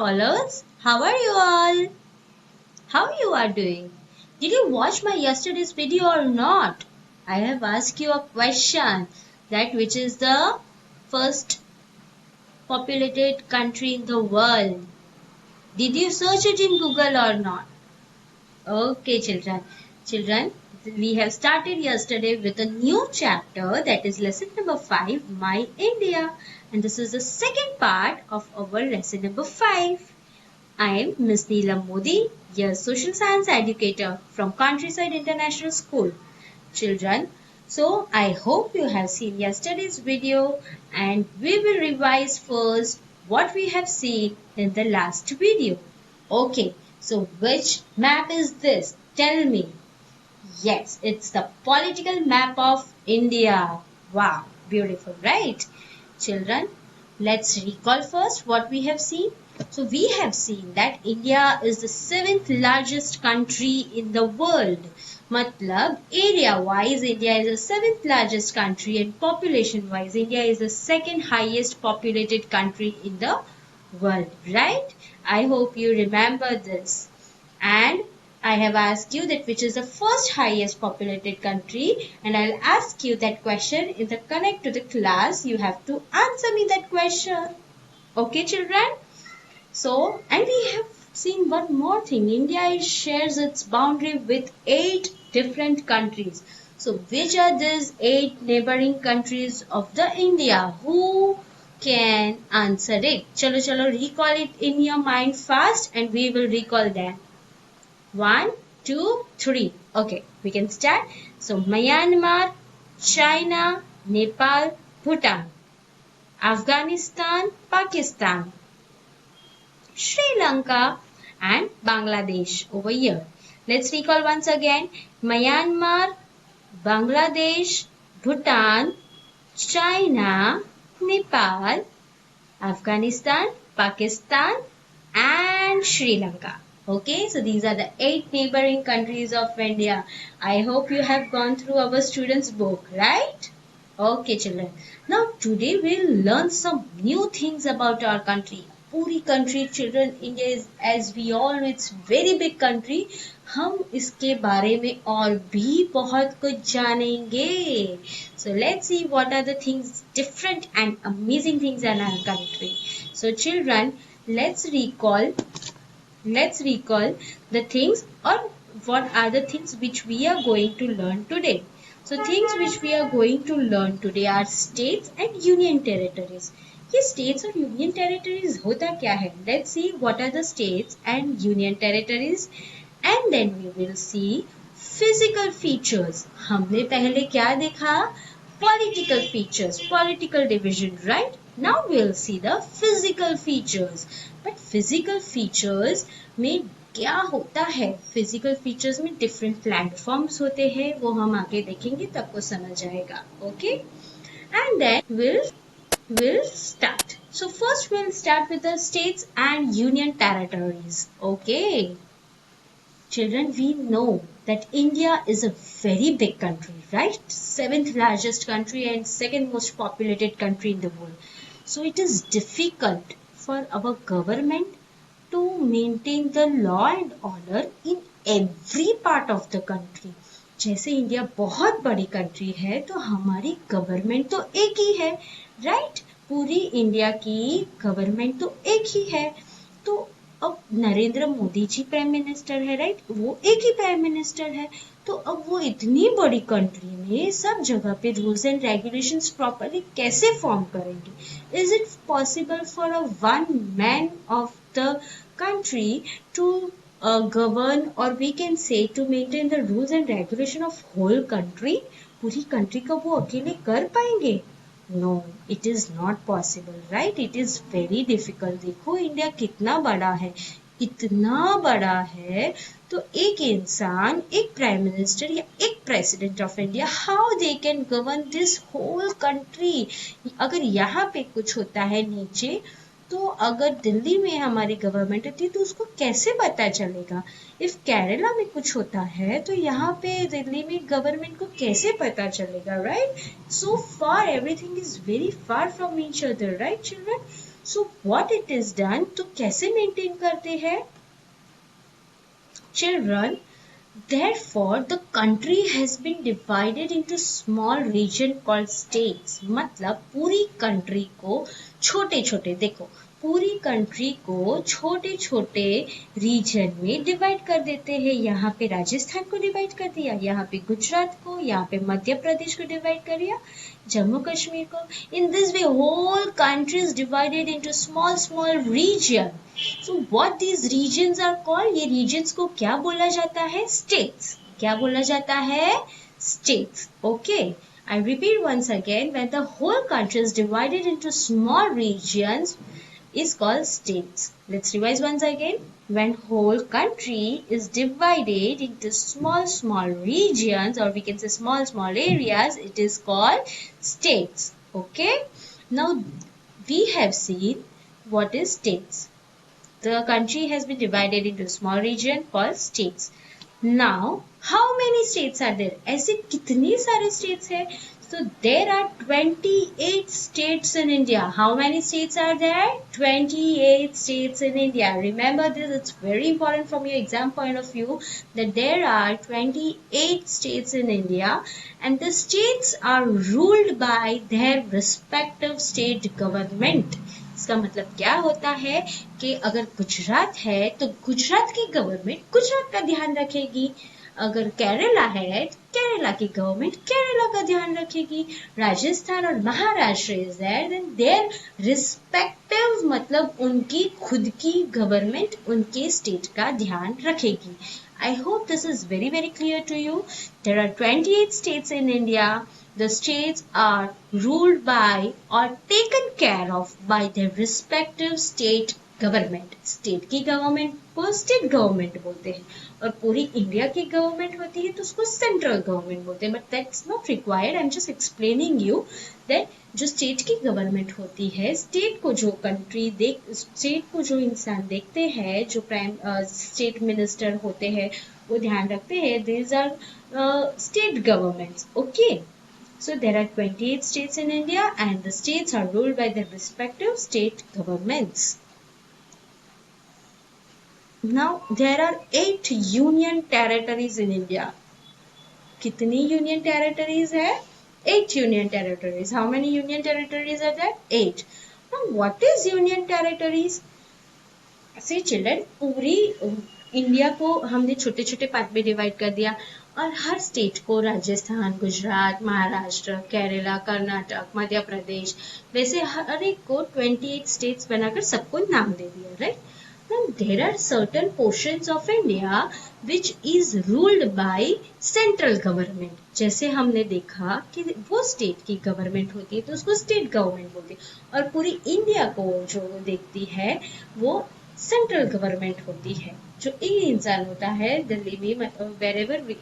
scholars, how are you all? How you are doing? Did you watch my yesterday's video or not? I have asked you a question that which is the first populated country in the world. Did you search it in Google or not? Okay, children. Children, we have started yesterday with a new chapter that is lesson number 5, My India. And this is the second part of our lesson number 5. I am Miss Neelam Modi, your social science educator from Countryside International School. Children, so I hope you have seen yesterday's video and we will revise first what we have seen in the last video. Okay, so which map is this? Tell me. Yes, it's the political map of India. Wow, beautiful, right? Children, let's recall first what we have seen. So we have seen that India is the 7th largest country in the world. Matlab, area-wise, India is the 7th largest country and population-wise, India is the second highest populated country in the world, right? I hope you remember this. And I have asked you that which is the first highest populated country and I'll ask you that question in the connect to the class. You have to answer me that question. Okay, children? So, and we have seen one more thing. India shares its boundary with 8 different countries. So, which are these 8 neighboring countries of the India? Who can answer it? Chalo, recall it in your mind fast and we will recall that. 1, 2, 3. Okay, we can start. So, Myanmar, China, Nepal, Bhutan, Afghanistan, Pakistan, Sri Lanka and Bangladesh over here. Let's recall once again. Myanmar, Bangladesh, Bhutan, China, Nepal, Afghanistan, Pakistan and Sri Lanka. Okay, so these are the 8 neighboring countries of India. I hope you have gone through our students' book, right? Okay, children. Now, today we'll learn some new things about our country. पूरी country, children, India is, as we all know, it's very big country. हम इसके बारे में और भी बहुत कुछ जानेंगे. So let's see what are the things, different and amazing things in our country. So children, let's recall the things or what are the things which we are going to learn today. So things which we are going to learn today are states and union territories. ये states और union territories होता क्या है? Let's see what are the states and union territories and then we will see physical features. हमने पहले क्या देखा? Political features, political division, right? Now we'll see the physical features. But physical features में क्या होता है? Physical features में different platforms होते हैं, वो हम आगे देखेंगे तब को समझ आएगा. Okay? And then we'll start. So first we'll start with the states and union territories. Okay? Children, we know that India is a very big country, right? 7th largest country and second most populated country in the world. So it is difficult for our government to maintain the law and order in every part of the country. जैसे India बहुत बड़ी country है तो हमारी government तो एक ही है, right? पूरी इंडिया की गवर्नमेंट तो एक ही है. तो अब नरेंद्र मोदी जी प्राइम मिनिस्टर है, राइट? वो एक ही प्राइम मिनिस्टर है. तो अब वो इतनी बड़ी कंट्री में सब जगह पे रूल्स एंड रेगुलेशंस प्रॉपर्ली कैसे फॉर्म करेंगे? Is it possible for a one man of the country to govern or we can say to maintain the rules and regulation of whole country? पूरी country का वो अकेले कर पाएंगे? No, it is not possible, right? It is very difficult. देखो India कितना बड़ा है, इतना बड़ा है तो एक इंसान, एक प्राइम मिनिस्टर या एक president of India, how they can govern this whole country? अगर यहाँ पे कुछ होता है नीचे तो अगर दिल्ली में हमारी गवर्नमेंट होती तो उसको कैसे पता चलेगा? इफ केरला में कुछ होता है तो यहाँ पे दिल्ली में गवर्नमेंट को कैसे पता चलेगा, right? So far everything is very far from each other, right children? So what it is done, तो कैसे मेंटेन करते हैं children? Therefore, the country has been divided into small region called states. मतलब पूरी country को छोटे छोटे, देखो पूरी कंट्री को छोटे छोटे रीजन में डिवाइड कर देते हैं. यहाँ पे राजस्थान को डिवाइड कर दिया, यहाँ पे गुजरात को, यहाँ पे मध्य प्रदेश को डिवाइड कर दिया, जम्मू कश्मीर को. In this way whole country is divided into small small region. So what these regions are called, ये रीजन्स को क्या बोला जाता है? स्टेट्स. क्या बोला जाता है? States. Okay, I repeat once again, when the whole country is divided into small regions is called states. Let's revise once again. When whole country is divided into small regions, or we can say small areas, it is called states. Okay. Now we have seen what is states. The country has been divided into small region called states. Now, how many states are there? ऐसे कितने सारे states हैं? So there are 28 states in India. How many states are there? 28 states in India. Remember this, it's very important from your exam point of view that there are 28 states in India and the states are ruled by their respective state government. इसका मतलब क्या होता है कि अगर गुजरात है तो गुजरात की गवर्नमेंट गुजरात का ध्यान रखेगी, अगर केरला है तो केरला की गवर्नमेंट केरला का ध्यान रखेगी, राजस्थान और Maharashtra is there, then their respective मतलब उनकी खुद की गवर्नमेंट उनके स्टेट का ध्यान रखेगी. I hope this is very very clear to you. There are 28 states in India. The states are ruled by or taken care of by their respective state government. State की government को state government बोलते हैं और पूरी India की government होती है तो उसको सेंट्रल गवर्नमेंट बोलते हैं. But that's not required, I am just explaining you that जो स्टेट की गवर्नमेंट होती है, स्टेट को जो कंट्री स्टेट को जो इंसान देखते हैं, जो प्राइम स्टेट मिनिस्टर होते हैं वो ध्यान रखते हैं, these are state governments. Okay. So there are 28 states in India and the states are ruled by their respective state governments. Now there are 8 union territories in India. कितनी union territories है? 8 union territories. How many union territories are there? 8. Now what is union territories? See children, पूरी India को हमने छोटे छोटे part में divide कर दिया और हर स्टेट को राजस्थान, गुजरात, महाराष्ट्र, केरला, कर्नाटक, मध्य प्रदेश, वैसे हर एक को 28 स्टेट्स बनाकर सबको नाम दे दिया, right. There are certain portions of India which is ruled by central government. जैसे हमने देखा कि वो स्टेट की गवर्नमेंट होती है तो उसको स्टेट गवर्नमेंट बोलते हैं और पूरी इंडिया को जो देखती है वो सेंट्रल गवर्नमेंट होती है. जो एक इंसान होता है दिल्ली में मतलब वेरेवर वी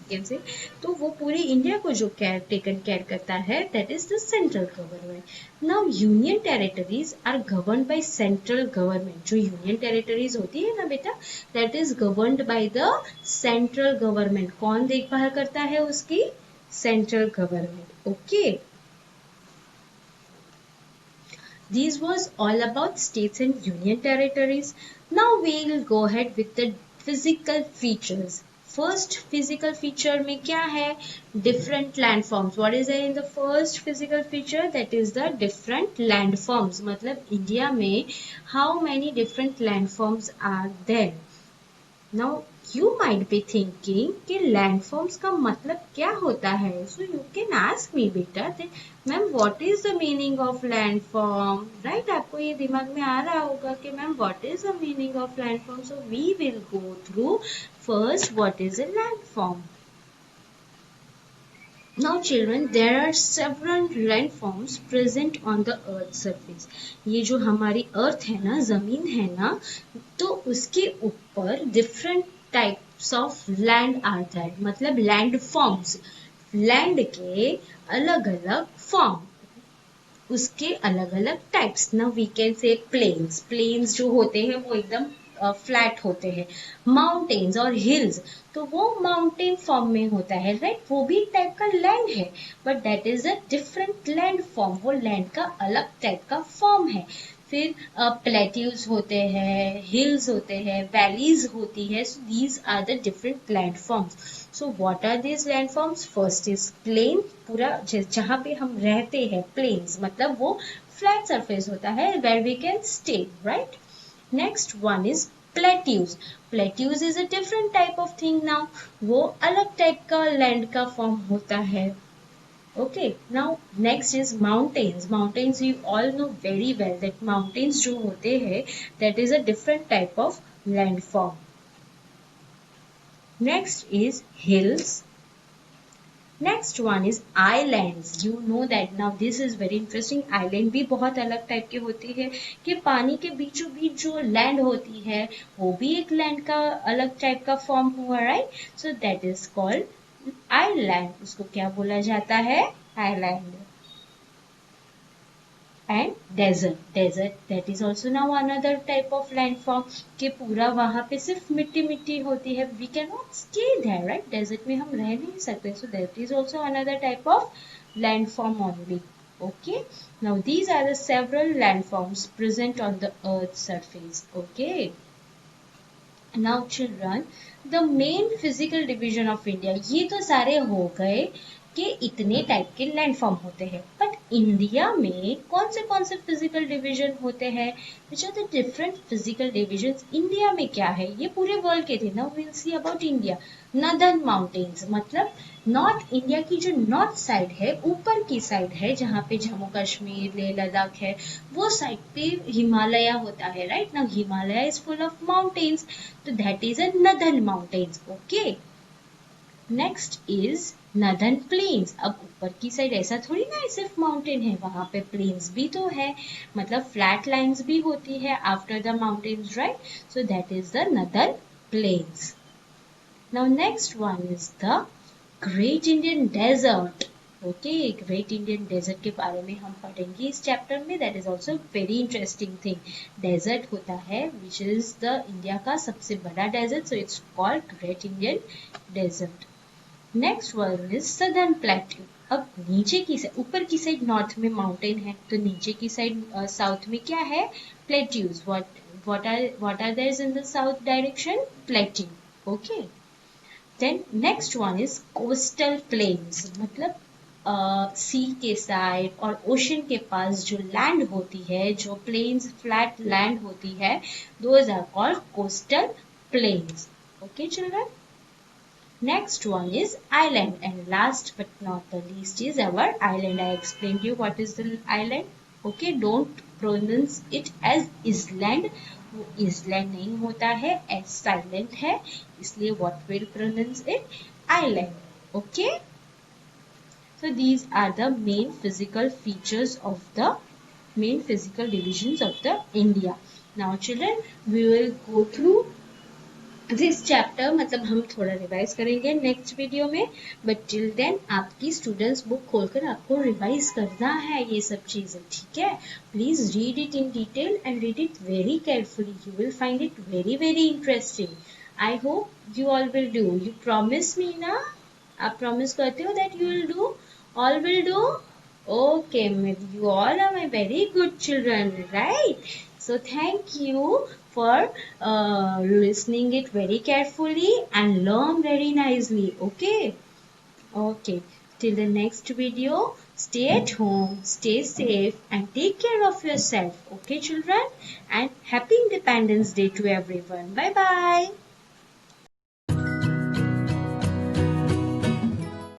कैन से, तो वो पूरी इंडिया को जो टेकन केयर करता है that is the central government. Now union territories are governed by central government. जो यूनियन टेरिटरीज होती है ना बेटा, that is governed by the central government. कौन देखभाल करता है उसकी? Central government. Okay. This was all about states and union territories. Now we will go ahead with the physical features. First physical feature में क्या है? Different landforms. What is there in the first physical feature? That is the different landforms. मतलब India में how many different landforms are there? Now you might be thinking कि landforms का मतलब क्या होता है? So you can ask me बेटा that ma'am what is the meaning of landform? Right? आपको ये दिमाग में आ रहा होगा कि ma'am what is the meaning of landform? So we will go through first what is a landform. Now children, there are several landforms present on the earth surface. ये जो हमारी अर्थ है ना, जमीन है ना, तो उसके ऊपर different types of land are there. मतलब land forms. लैंड के अलग अलग फॉर्म, उसके अलग अलग टाइप्स. ना we can say plains. Plains जो होते हैं वो एकदम फ्लैट होते हैं. माउंटेन्स और हिल्स तो वो माउंटेन फॉर्म में होता है, राइट. वो भी एक टाइप का लैंड है but that is a different land form. वो लैंड का अलग टाइप का फॉर्म है. फिर प्लेट्यूज होते हैं, हिल्स होते हैं, वैलीज होती है. So these are the different landforms. So what are these landforms? First is plain, पूरा जहाँ पे हम रहते हैं, प्लेन्स मतलब वो फ्लैट सरफेस होता है where we can stay, right. Next one is plateaus. Plateaus is a different type of thing. Now वो अलग टाइप का लैंड का फॉर्म होता है. Okay, now next is mountains. Mountains you all know very well that mountains जो होते हैं that is a different type of landform. Next is hills. Next one is islands. You know that now this is very interesting. Island भी बहुत अलग type के होते हैं कि पानी के बीचों बीच जो लैंड होती है वो भी एक लैंड का अलग टाइप का फॉर्म हुआ, right. So that is called island. उसको क्या बोला जाता है? Island. And desert. Desert that is also now another type of landform कि पूरा वहां पे सिर्फ मिट्टी मिट्टी होती है. We can not stay there, right. Desert में हम रह नहीं सकते. So that is also another type of landform only. Okay, now these are the several landforms present on the earth's surface. Okay, now children, the main physical division of India. ये तो सारे हो गए कि इतने टाइप के landform होते हैं. बट इंडिया में कौन से फिजिकल डिवीजन होते हैं? Which are the different physical divisions India में? क्या है ये पूरे वर्ल्ड के थे. Now will see about India. Northern mountains मतलब नॉर्थ इंडिया की जो नॉर्थ साइड है, ऊपर की साइड है जहाँ पे जम्मू कश्मीर, लेह लद्दाख है, वो साइड पे हिमालय होता है, right. Now Himalaya is full of mountains, तो that is a northern mountains. Okay. Next is northern plains. अब ऊपर की साइड ऐसा थोड़ी ना सिर्फ माउंटेन है, वहां पे प्लेन्स भी तो है, मतलब फ्लैट लाइन्स भी होती है after the mountains, right. So that is the northern plains. Now next one is the great Indian desert. Okay, great Indian desert के बारे में हम पढ़ेंगे इस चैप्टर में. That is also very interesting thing. Desert होता है विच इज द इंडिया का सबसे बड़ा desert. So it's called great Indian desert. Next one is southern plateau. अब नीचे की साइड, ऊपर की साइड नॉर्थ में माउंटेन है, तो नीचे की साइड साउथ में क्या है? Plateaus. what are there in the south direction? Plateau. Okay. Then next one is coastal plains. मतलब सी के साइड और ओशन के पास जो लैंड होती है, जो प्लेन्स फ्लैट लैंड होती है, those are called coastal plains. Okay children. Next one is island, and last but not the least is our island. I explained you what is the island. Okay, don't pronounce it as island. वो island नहीं होता है, as silent है, इसलिए what will pronounce it? Island. Okay. So these are the main physical features of the main physical divisions of the India. Now children, we will go through this chapter, मतलब हम थोड़ा revise करेंगे next video में. But till then आपकी students book खोलकर आपको revise करना है ये सब चीजें, ठीक है. Please read it in detail and read it very carefully. You will find it very very interesting. I hope you all will do. You promise me ना? आप प्रॉमिस करते हो that you will do? All will do? Okay, you all are my very good children, right? So thank you for listening it very carefully and learn very nicely. Okay. Okay. Till the next video, stay at home, stay safe and take care of yourself. Okay children? And happy Independence Day to everyone. Bye bye.